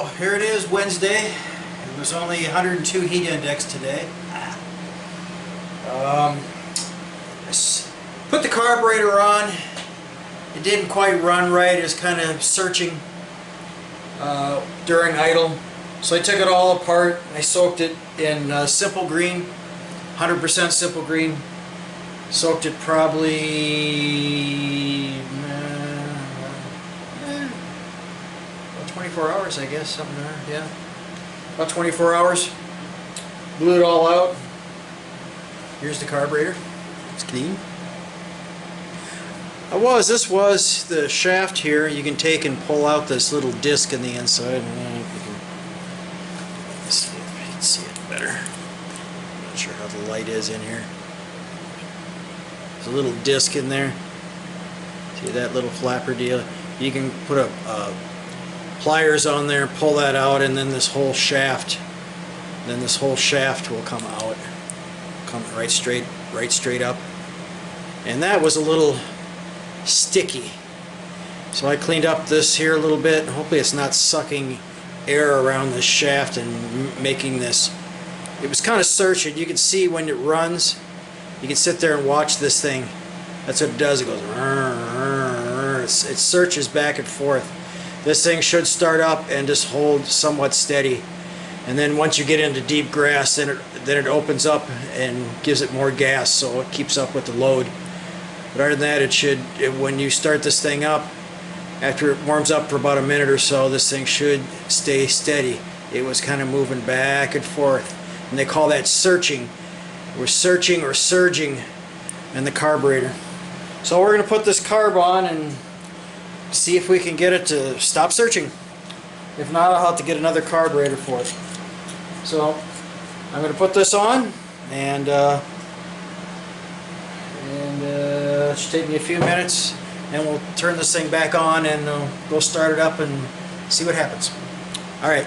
So here it is, Wednesday. It was only 102 heat index today. Put the carburetor on. It didn't quite run right. It was kind of searching during idle. So I took it all apart. I soaked it in simple green, 100% simple green. Soaked it probably about 24 hours, I guess, something there. Yeah, about 24 hours. Blew it all out. Here's the carburetor. It's clean. This was the shaft here. You can take and pull out this little disc in the inside. Let's see if you can see it better. I'm not sure how the light is in here. There's a little disc in there. See that little flapper deal? You can put a pliers on there, pull that out, and then this whole shaft will come out. Come right straight up. And that was a little sticky. So I cleaned up this here a little bit. Hopefully it's not sucking air around the shaft and making this. It was kind of searching. You can see when it runs. You can sit there and watch this thing. That's what it does. It goes. It searches back and forth. This thing should start up and just hold somewhat steady. And then once you get into deep grass, then it opens up and gives it more gas, so it keeps up with the load. But other than that, when you start this thing up, after it warms up for about a minute or so, this thing should stay steady. It was kind of moving back and forth, and they call that searching. We're searching or surging in the carburetor. So we're going to put this carb on and see if we can get it to stop searching. If not, I'll have to get another carburetor for it. So I'm going to put this on, and it should take me a few minutes, and we'll turn this thing back on and go start it up and see what happens. All right.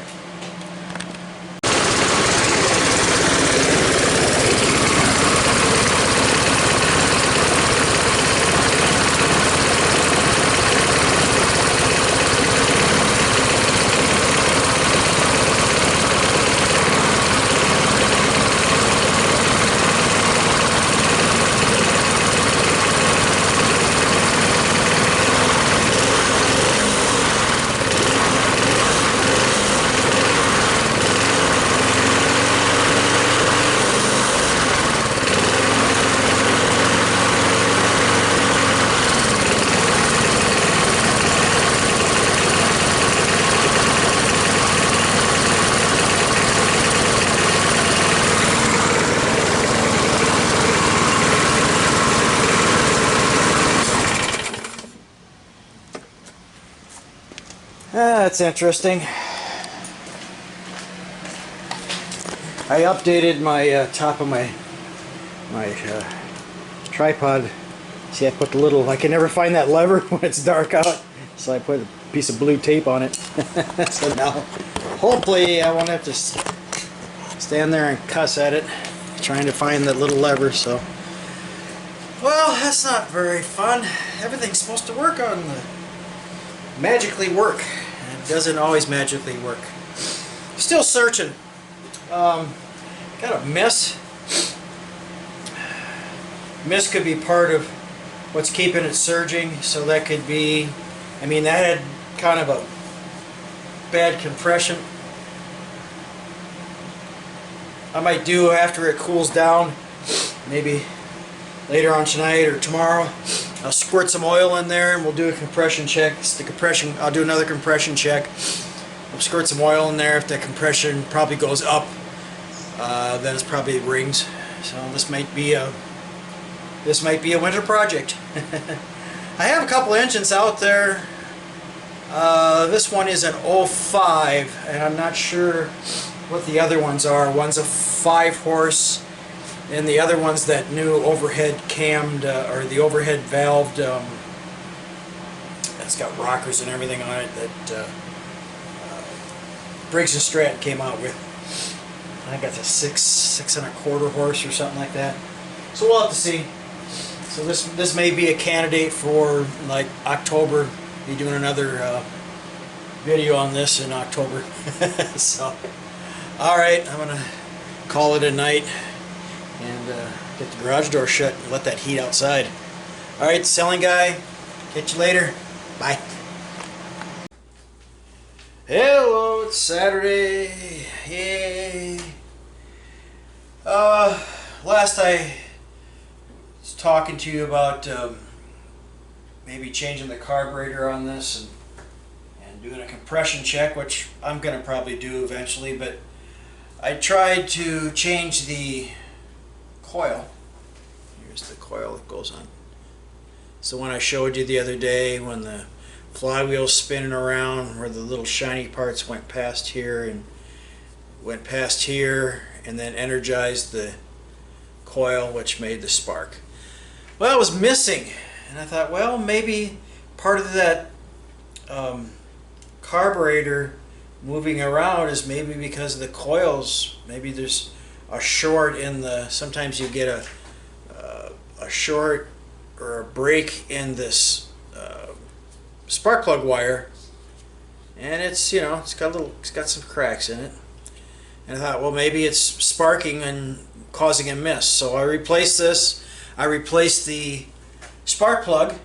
That's interesting. I updated my top of my tripod. See, I put the little, I can never find that lever when it's dark out, so I put a piece of blue tape on it. So now, hopefully I won't have to stand there and cuss at it trying to find that little lever. So, well, that's not very fun. Everything's supposed to work on the magically work. It doesn't always magically work. Still searching. Got a miss. Miss could be part of what's keeping it surging, so that could be, I mean, that had kind of a bad compression. I might do, after it cools down, maybe later on tonight or tomorrow, I'll squirt some oil in there and we'll do a compression check. I'll do another compression check. I'll squirt some oil in there. If the compression probably goes up, then it's probably rings. So this might be a winter project. I have a couple engines out there. This one is an 05, and I'm not sure what the other ones are. One's a 5-horse. And the other one's that new overhead cammed, or the overhead valved, that's got rockers and everything on it, that Briggs & Stratton came out with. I think that's a 6 1/4 horse or something like that. So we'll have to see. So this may be a candidate for like October. Be doing another video on this in October. So, alright, I'm gonna call it a night and get the garage door shut and let that heat outside. Alright, selling guy, catch you later. Bye. Hello, it's Saturday. Yay. Last I was talking to you about maybe changing the carburetor on this and doing a compression check, which I'm going to probably do eventually, but I tried to change the coil. Here's the coil that goes on. So when I showed you the other day when the flywheel's spinning around where the little shiny parts went past here and then energized the coil, which made the spark. Well, it was missing, and I thought, well, maybe part of that carburetor moving around is maybe because of the coils. Maybe there's a short in the, sometimes you get a short or a break in this spark plug wire, and it's, you know, it's got some cracks in it. And I thought, well, maybe it's sparking and causing a miss. So I replaced this. I replaced the spark plug,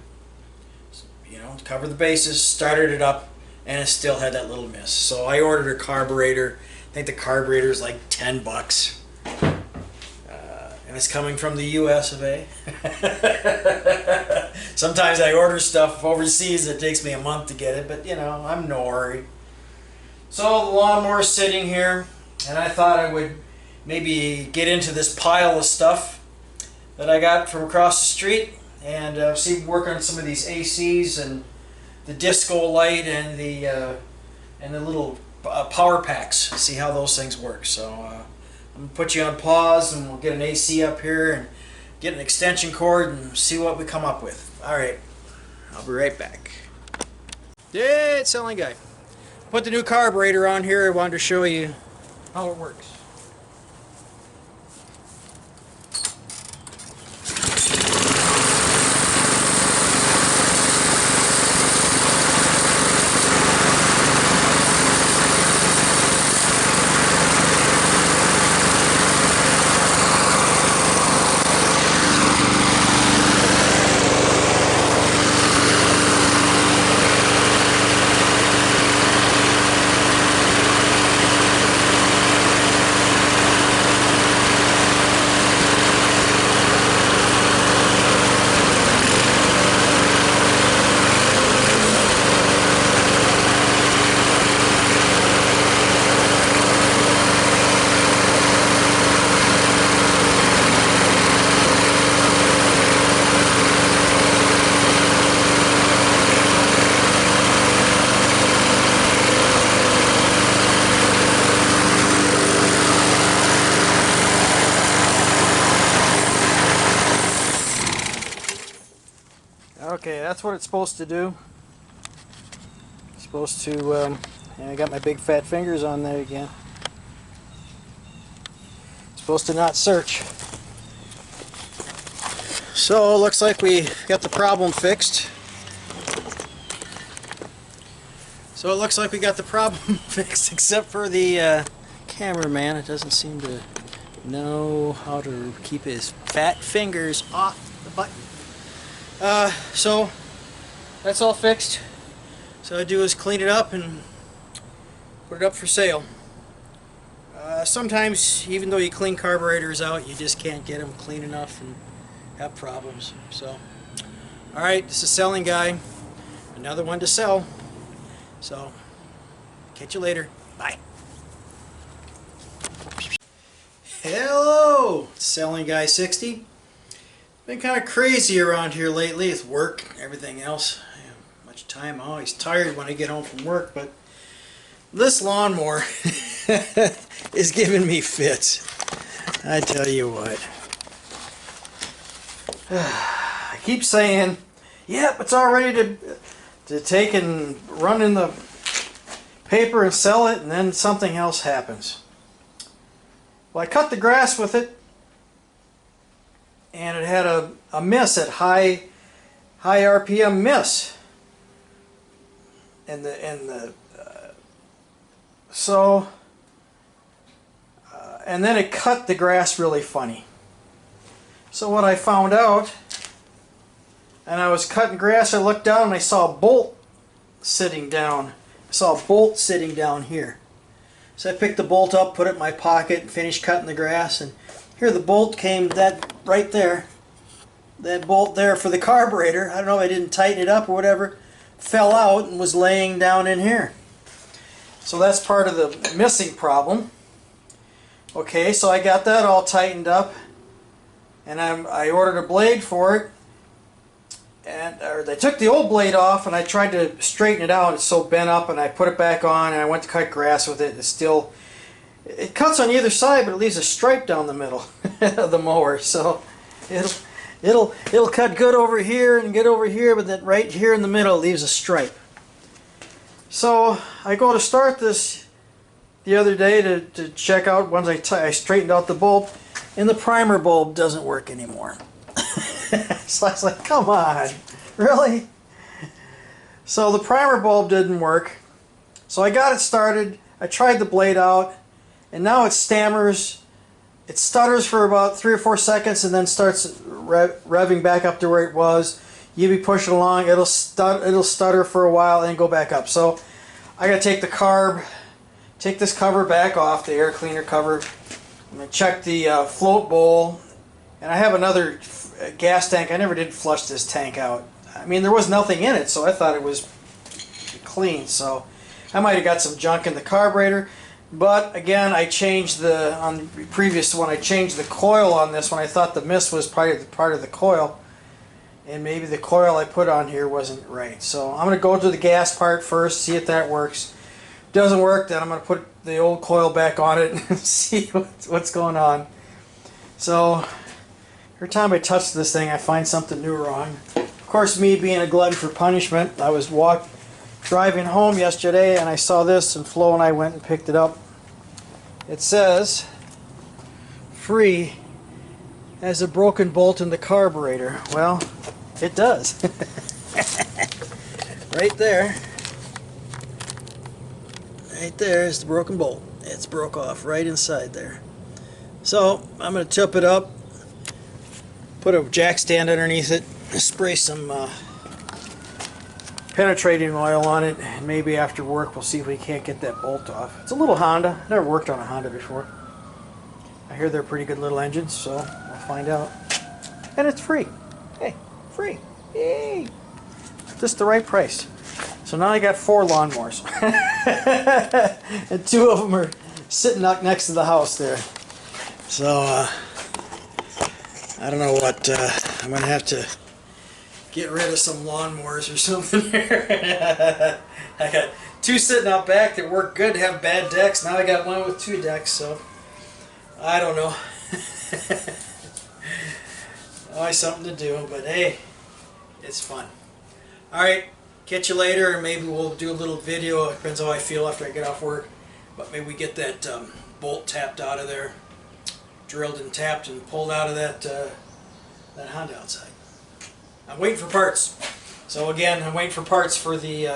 you know, to cover the bases, started it up, and it still had that little miss. So I ordered a carburetor. I think the carburetor is like $10. And it's coming from the US of A. Sometimes I order stuff overseas. It takes me a month to get it, but you know, I'm no worry. So the lawnmower's sitting here, and I thought I would maybe get into this pile of stuff that I got from across the street and work on some of these ACs and the disco light and the little power packs. See how those things work. So I'm gonna put you on pause, and we'll get an AC up here and get an extension cord and see what we come up with. All right, I'll be right back. Yeah, it's selling guy. Put the new carburetor on here. I wanted to show you how it works. Okay, that's what it's supposed to do. It's supposed to, and I got my big fat fingers on there again. It's supposed to not search. So, looks like we got the problem fixed. Except for the cameraman. It doesn't seem to know how to keep his fat fingers off the button. So that's all fixed. So what I do is clean it up and put it up for sale. Sometimes, even though you clean carburetors out, you just can't get them clean enough and have problems. So, alright, this is Selling Guy. Another one to sell. So, catch you later. Bye. Hello, Selling Guy 60. Been kind of crazy around here lately with work and everything else. I have much time. I'm always tired when I get home from work, but this lawnmower is giving me fits. I tell you what. I keep saying, yep, it's all ready to take and run in the paper and sell it, and then something else happens. Well, I cut the grass with it, and it had a miss at high RPM miss, and the So, and then it cut the grass really funny. So what I found out, and I was cutting grass, I looked down and I saw a bolt sitting down. I saw a bolt sitting down here. So I picked the bolt up, put it in my pocket, and finished cutting the grass, and here the bolt came, that right there. That bolt there for the carburetor, I don't know if I didn't tighten it up or whatever, fell out and was laying down in here. So that's part of the missing problem. Okay, so I got that all tightened up, and I ordered a blade for it, and I took the old blade off and I tried to straighten it out. It's so bent up, and I put it back on and I went to cut grass with it. It cuts on either side, but it leaves a stripe down the middle of the mower. So it'll cut good over here and good over here, but then right here in the middle it leaves a stripe. So I go to start this the other day to check out, once I straightened out the bulb, and the primer bulb doesn't work anymore. So I was like, come on, really? So the primer bulb didn't work. So I got it started, I tried the blade out, and now it stammers. It stutters for about 3 or 4 seconds and then starts revving back up to where it was. You be pushing along, it'll stutter for a while and go back up. So I gotta take this cover back off, the air cleaner cover. I'm gonna check the float bowl, and I have another gas tank. I never did flush this tank out. I mean, there was nothing in it, so I thought it was clean. So I might have got some junk in the carburetor. But again, I changed on the previous one, I changed the coil on this one. I thought the mist was part of the coil, and maybe the coil I put on here wasn't right. So I'm going to go to the gas part first, see if that works. If it doesn't work, then I'm going to put the old coil back on it and see what's going on. So every time I touch this thing, I find something new wrong. Of course, me being a glutton for punishment, I was driving home yesterday and I saw this, and Flo and I went and picked it up. It says free as a broken bolt in the carburetor. Well, it does. Right there. Right there is the broken bolt. It's broke off right inside there. So I'm going to tip it up, put a jack stand underneath it, spray some penetrating oil on it, and maybe after work we'll see if we can't get that bolt off. It's a little Honda. Never worked on a Honda before. I hear they're pretty good little engines, so we'll find out. And it's free. Hey, free. Yay! Just the right price. So now I got 4 lawnmowers. And 2 of them are sitting up next to the house there. So I don't know what, I'm going to have to get rid of some lawnmowers or something here. I got 2 sitting out back that work good, have bad decks. Now I got one with 2 decks, so I don't know. Always something to do, but hey, it's fun. Alright, catch you later, and maybe we'll do a little video. It depends how I feel after I get off work. But maybe we get that bolt tapped out of there, drilled and tapped and pulled out of that Honda outside. I'm waiting for parts. So again, I'm waiting for parts for the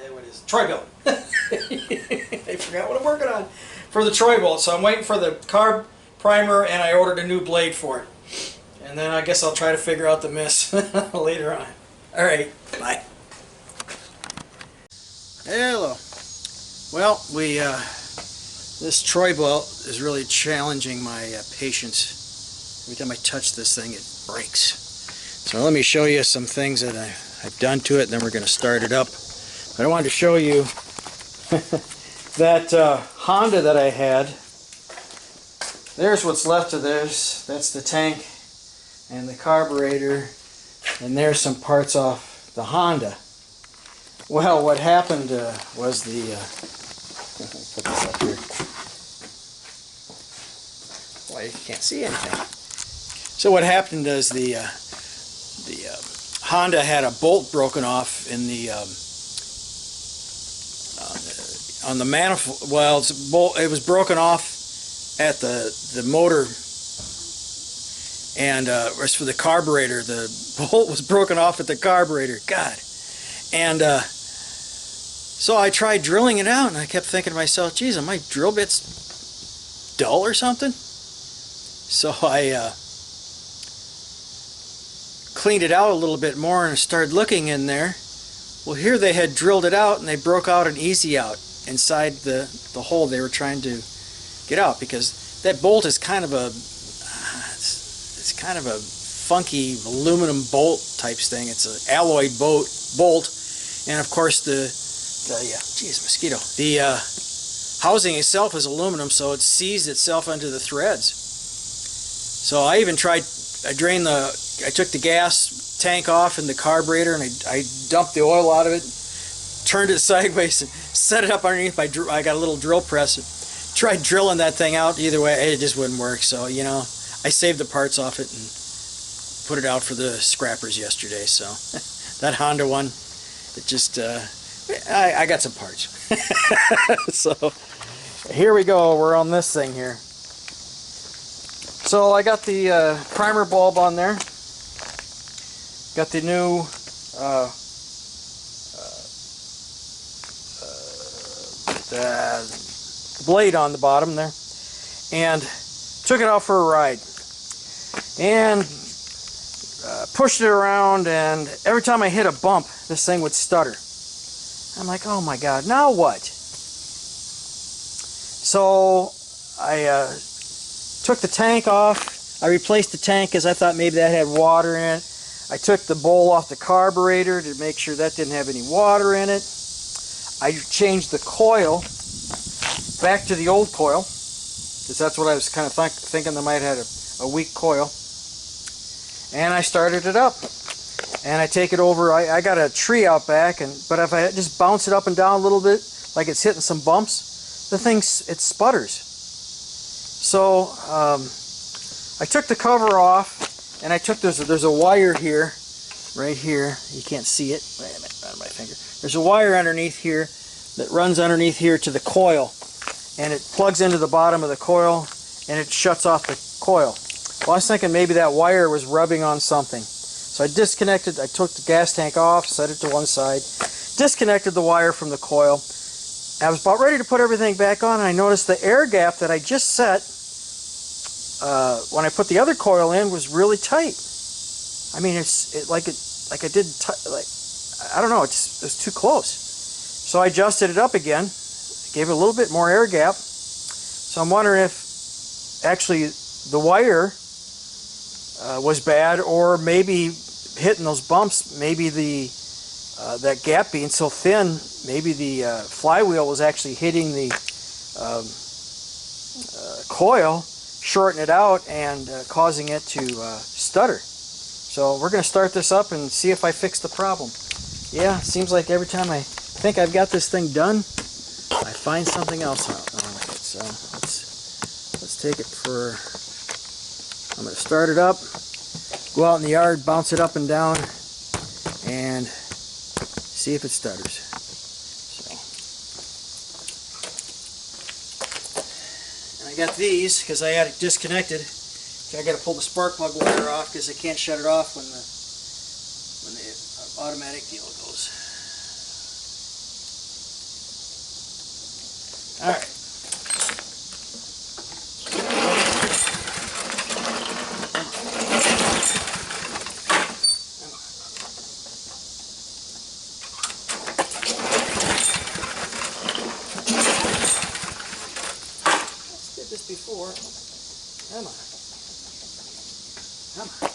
what is it? Troy Bilt. I forgot what I'm working on for the Troy Bilt. So I'm waiting for the carb primer, and I ordered a new blade for it. And then I guess I'll try to figure out the miss later on. All right, bye. Hello. Well, this Troy Bilt is really challenging my patience. Every time I touch this thing, it breaks. So let me show you some things that I've done to it, and then we're going to start it up. But I wanted to show you that Honda that I had. There's what's left of this. That's the tank and the carburetor, and there's some parts off the Honda. Well, what happened was the put this up here. Boy, you can't see anything. So what happened is the Honda had a bolt broken off in the on the manifold. Well, it was broken off at the motor, and as for the carburetor, the bolt was broken off at the carburetor. God. And so I tried drilling it out, and I kept thinking to myself, geez, are my drill bits dull or something? So I cleaned it out a little bit more and started looking in there. Well, here they had drilled it out, and they broke out an easy out inside the hole they were trying to get out, because that bolt is kind of a it's kind of a funky aluminum bolt type thing. It's an alloyed bolt, and of course the mosquito. The housing itself is aluminum, so it seized itself into the threads. So I even tried. I took the gas tank off in the carburetor, and I dumped the oil out of it, turned it sideways, and set it up underneath my. I got a little drill press. Tried drilling that thing out. Either way, it just wouldn't work. So I saved the parts off it and put it out for the scrappers yesterday. So that Honda one, it just I got some parts. So here we go. We're on this thing here. So I got the primer bulb on there. Got the new blade on the bottom there, and took it out for a ride, and pushed it around, and every time I hit a bump, this thing would stutter. I'm like, oh my god, now what? So I took the tank off. I replaced the tank because I thought maybe that had water in it. I took the bowl off the carburetor to make sure that didn't have any water in it. I changed the coil back to the old coil, because that's what I was kind of thinking they might have had a weak coil. And I started it up. And I take it over. I got a tree out back, but if I just bounce it up and down a little bit, like it's hitting some bumps, the thing, it sputters. So I took the cover off, and I took there's a wire here, right here. You can't see it. Wait a minute, on my finger. There's a wire underneath here that runs underneath here to the coil, and it plugs into the bottom of the coil, and it shuts off the coil. Well, I was thinking maybe that wire was rubbing on something. So I disconnected, I took the gas tank off, set it to one side, disconnected the wire from the coil. I was about ready to put everything back on, and I noticed the air gap that I just set when I put the other coil in was really tight. I mean, I don't know, it's too close. So I adjusted it up again, gave it a little bit more air gap. So I'm wondering if actually the wire was bad, or maybe hitting those bumps, maybe that gap being so thin, maybe the flywheel was actually hitting the coil, shorting it out, and causing it to stutter. So we're going to start this up and see if I fix the problem. Yeah, it seems like every time I think I've got this thing done, I find something else wrong with it. So let's take it for. I'm going to start it up, go out in the yard, bounce it up and down, and see if it stutters. So, and I got these because I had it disconnected. I got to pull the spark plug wire off because I can't shut it off when the automatic deal goes. All right. This before. Come on. Come on.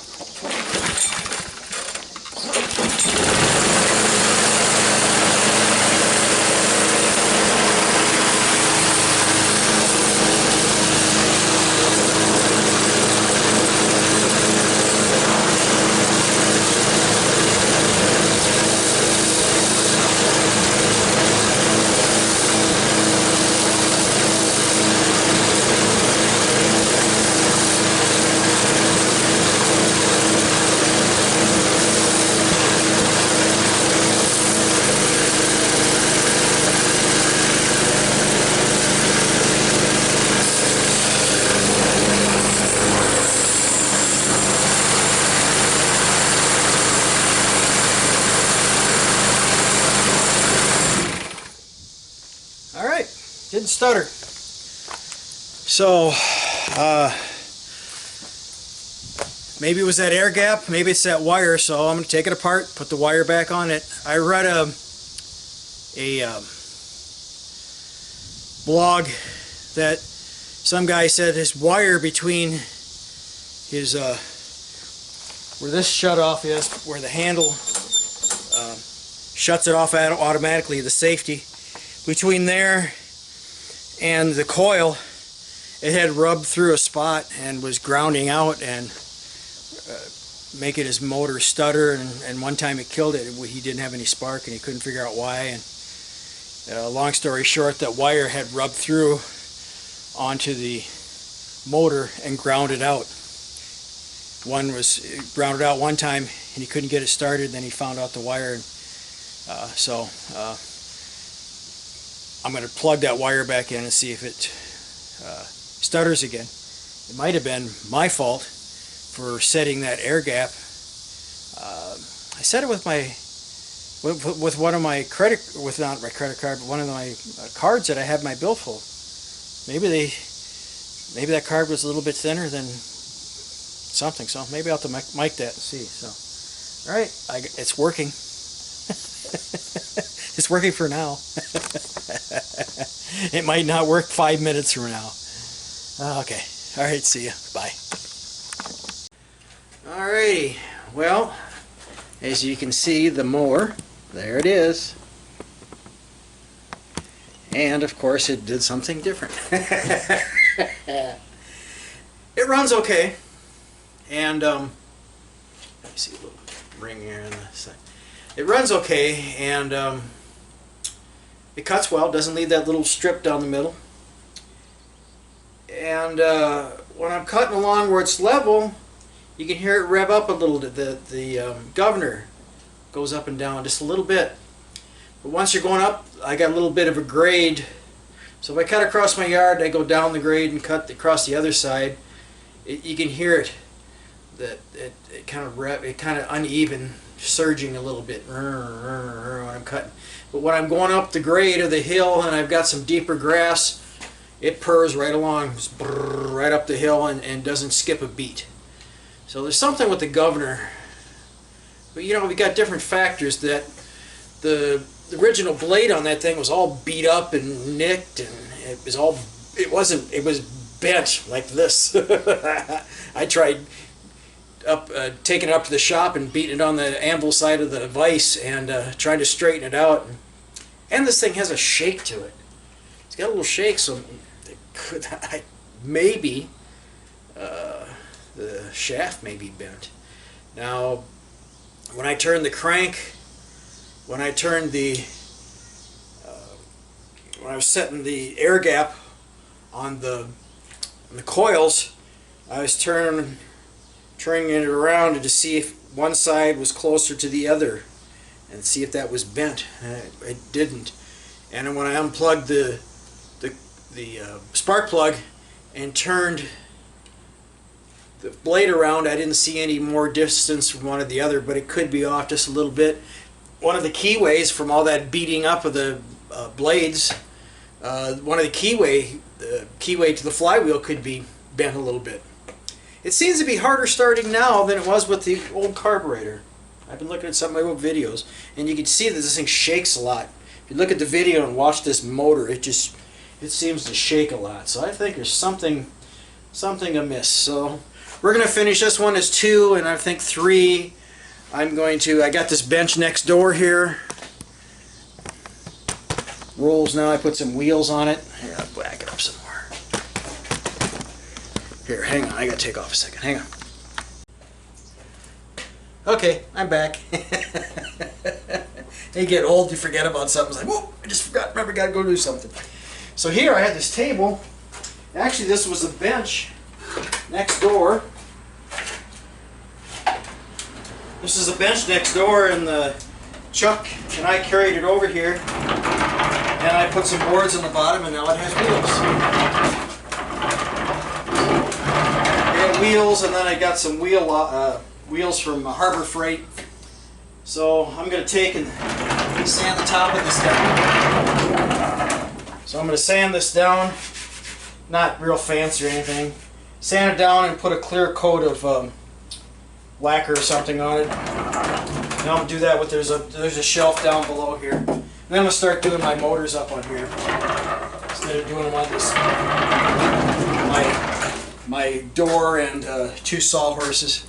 Didn't stutter. So, maybe it was that air gap, maybe it's that wire, so I'm going to take it apart, put the wire back on it. I read a blog that some guy said his wire between his, where this shut off is, where the handle shuts it off automatically, the safety, between there and the coil, it had rubbed through a spot and was grounding out and making his motor stutter, and one time it killed it. He didn't have any spark and he couldn't figure out why, and long story short, that wire had rubbed through onto the motor and grounded out. One was grounded out one time and he couldn't get it started, then he found out the wire, and so I'm going to plug that wire back in and see if it stutters again. It might have been my fault for setting that air gap. I set it with one of my not my credit card, but one of my cards that I have my bill full. Maybe that card was a little bit thinner than something, so maybe I'll have to mic that and see. So, all right, it's working. It's working for now. It might not work 5 minutes from now. Okay. All right. See ya. Bye. Alrighty. Well, as you can see, the mower, there it is. And of course, it did something different. It runs okay. And let me see a little ring here in the side. It runs okay, and it cuts well. Doesn't leave that little strip down the middle. And when I'm cutting along where it's level, you can hear it rev up a little. The governor goes up and down just a little bit. But once you're going up, I got a little bit of a grade. So if I cut across my yard, I go down the grade and cut across the other side. You can hear it. That it kind of uneven, surging a little bit when I'm cutting. But when I'm going up the grade of the hill and I've got some deeper grass, it purrs right along, right up the hill, and doesn't skip a beat. So there's something with the governor. But you know, we got different factors. That the original blade on that thing was all beat up and nicked, and it was bent like this. I tried taking it up to the shop and beating it on the anvil side of the vise and trying to straighten it out. And this thing has a shake to it. It's got a little shake, so maybe the shaft may be bent. Now, when I turn the crank, when I was setting the air gap on the coils, I was turning it around to see if one side was closer to the other and see if that was bent. It didn't. And when I unplugged the spark plug and turned the blade around, I didn't see any more distance from one to the other, but it could be off just a little bit. One of the keyways from all that beating up of the blades, one of the keyway to the flywheel could be bent a little bit. It seems to be harder starting now than it was with the old carburetor. I've been looking at some of my old videos, and you can see that this thing shakes a lot. If you look at the video and watch this motor, it seems to shake a lot. So I think there's something amiss. So we're going to finish this one as 2, and I think 3. I got this bench next door here. Rolls now. I put some wheels on it. Here, I'll back it up some more. Here, hang on. I got to take off a second. Hang on. Okay, I'm back. You get old, you forget about something. It's like, whoa, I just forgot. Remember, got to go do something. So here I had this table. Actually, this was a bench next door. This is a bench next door, and Chuck and I carried it over here, and I put some boards on the bottom, and now it has wheels. And then I got some wheels from Harbor Freight. So I'm going to take and sand the top of this down. So I'm going to sand this down, not real fancy or anything. Sand it down and put a clear coat of lacquer or something on it. Now I'm going to do that with, there's a shelf down below here. And then I'm going to start doing my motors up on here. Instead of doing them on this, my door and 2 sawhorses.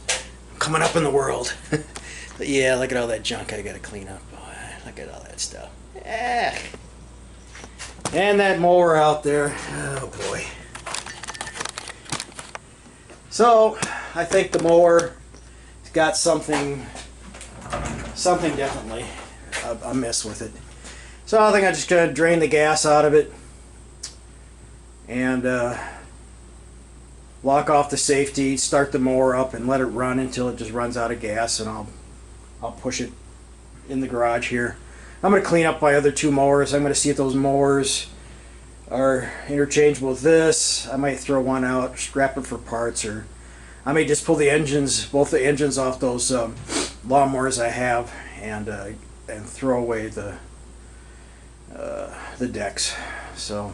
I'm coming up in the world. But yeah, look at all that junk I got to clean up. Oh, look at all that stuff. Yeah. And that mower out there. Oh boy. So I think the mower has got something definitely amiss with it. So I think I'm just going to drain the gas out of it and lock off the safety, start the mower up and let it run until it just runs out of gas, and I'll push it in the garage here. I'm going to clean up my other 2 mowers. I'm going to see if those mowers are interchangeable with this. I might throw one out, scrap it for parts, or I may just pull the engines, both the engines off those lawnmowers I have, and throw away the decks. So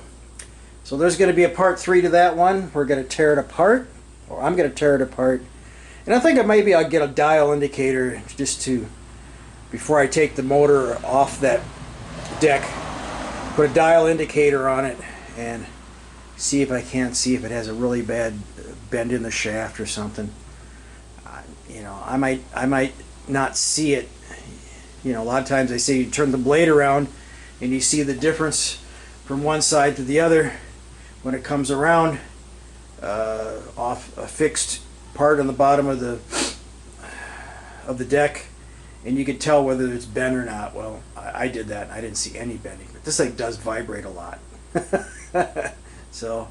there's going to be a part 3 to that one. We're going to tear it apart, or I'm going to tear it apart. And I think maybe I'll get a dial indicator just to, before I take the motor off that deck, put a dial indicator on it and see if I can't see if it has a really bad bend in the shaft or something. You know, I might not see it. You know, a lot of times they say you turn the blade around and you see the difference from one side to the other when it comes around off a fixed part on the bottom of the deck, and you can tell whether it's bent or not. Well, I did that. I didn't see any bending, but this thing does vibrate a lot. So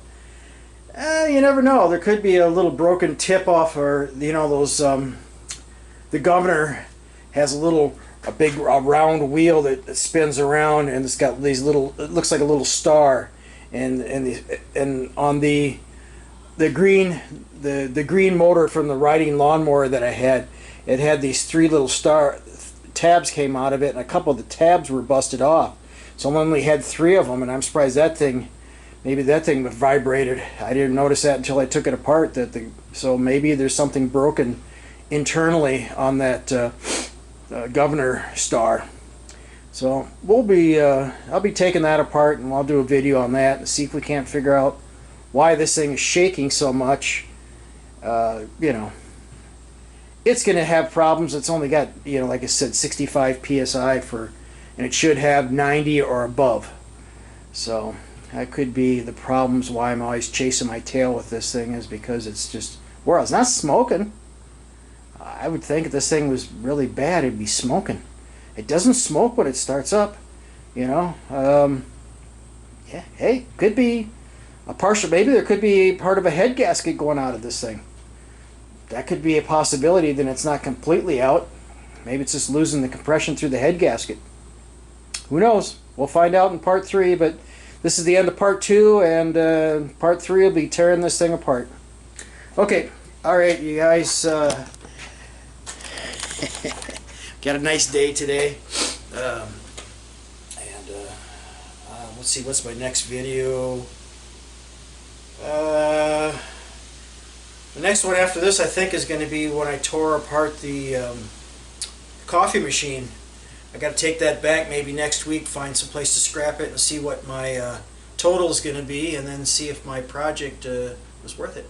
you never know. There could be a little broken tip off, or you know, those the governor has a big round wheel that spins around, and it's got these little, it looks like a little star, and on the green motor from the riding lawnmower that I had, it had these 3 little star tabs came out of it, and a couple of the tabs were busted off. So I only had 3 of them, and I'm surprised maybe that thing vibrated. I didn't notice that until I took it apart. So maybe there's something broken internally on that governor star. So I'll be taking that apart, and I'll do a video on that and see if we can't figure out why this thing is shaking so much. You know, it's going to have problems. It's only got, you know, like I said, 65 psi and it should have 90 or above. So that could be the problems why I'm always chasing my tail with this thing, is because it's just, well, it's not smoking. I would think if this thing was really bad, it'd be smoking. It doesn't smoke when it starts up, you know. Yeah, hey, could be a partial, maybe there could be part of a head gasket going out of this thing. That could be a possibility. Then it's not completely out. Maybe it's just losing the compression through the head gasket. Who knows? We'll find out in part 3, but this is the end of part 2, and part 3 will be tearing this thing apart. Okay, alright, you guys, got a nice day today, let's see, what's my next video? The next one after this, I think, is going to be when I tore apart the coffee machine. I got to take that back maybe next week, find some place to scrap it, and see what my total is going to be, and then see if my project was worth it.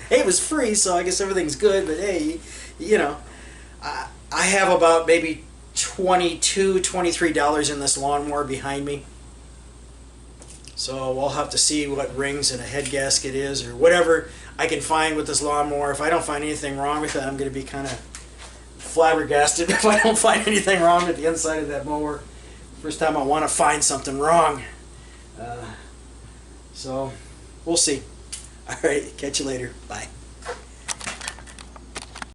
Hey, it was free, so I guess everything's good. But hey, you know, I have about maybe $23 in this lawnmower behind me. So we'll have to see what rings and a head gasket is, or whatever I can find with this lawnmower. If I don't find anything wrong with it, I'm going to be kind of flabbergasted if I don't find anything wrong with the inside of that mower. First time I want to find something wrong. So we'll see. All right, catch you later. Bye.